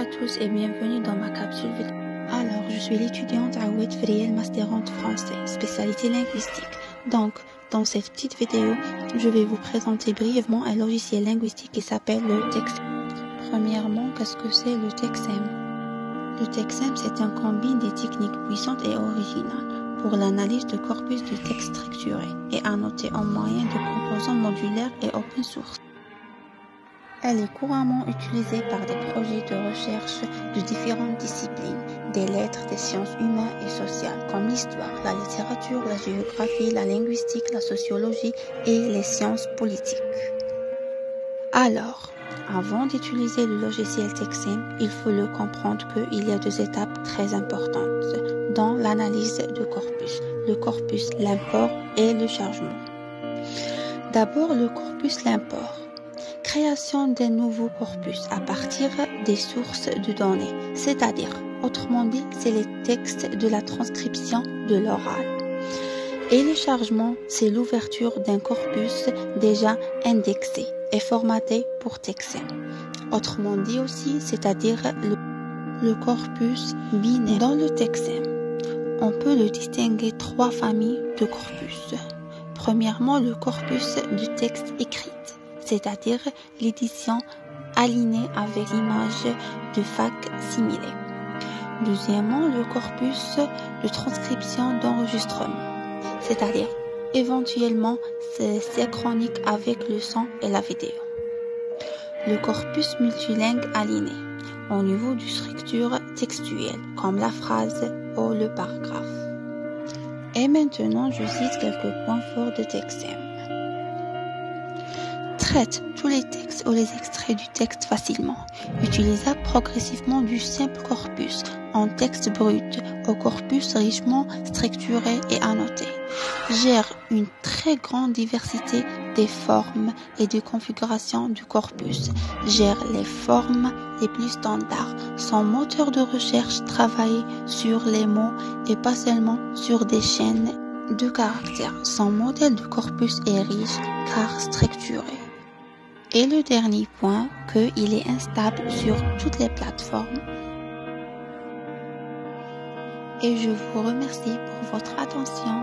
à tous et bienvenue dans ma capsule vidéo. Alors, je suis l'étudiante Aoued Friel, masterante français, spécialité linguistique. Donc, dans cette petite vidéo, je vais vous présenter brièvement un logiciel linguistique qui s'appelle le TextEm. Premièrement, qu'est-ce que c'est le TextEm? Le TextEm, c'est un combine des techniques puissantes et originales pour l'analyse de corpus de texte structuré et annoté en moyen de composants modulaires et open source. Elle est couramment utilisée par des projets de recherche de différentes disciplines, des lettres, des sciences humaines et sociales, comme l'histoire, la littérature, la géographie, la linguistique, la sociologie et les sciences politiques. Alors, avant d'utiliser le logiciel TextEm, il faut le comprendre qu'il y a deux étapes très importantes dans l'analyse de corpus. Le corpus, l'import et le chargement. D'abord, le corpus, l'import. Création d'un nouveau corpus à partir des sources de données, c'est-à-dire, autrement dit, c'est les textes de la transcription de l'oral. Et le chargement, c'est l'ouverture d'un corpus déjà indexé et formaté pour TextEm. Autrement dit aussi, c'est-à-dire le corpus binaire. Dans le TextEm, on peut le distinguer trois familles de corpus. Premièrement, le corpus du texte écrit, c'est-à-dire l'édition alignée avec l'image de fac-similé. Deuxièmement, le corpus de transcription d'enregistrement, c'est-à-dire éventuellement synchronique avec le son et la vidéo. Le corpus multilingue aligné, au niveau de structure textuelle, comme la phrase ou le paragraphe. Et maintenant, je cite quelques points forts de TextEm. Traite tous les textes ou les extraits du texte facilement, utilisa progressivement du simple corpus en texte brut au corpus richement structuré et annoté, gère une très grande diversité des formes et des configurations du corpus, gère les formes les plus standards. Son moteur de recherche travaille sur les mots et pas seulement sur des chaînes de caractères. Son modèle de corpus est riche car structuré. Et le dernier point, qu'il est instable sur toutes les plateformes. Et je vous remercie pour votre attention.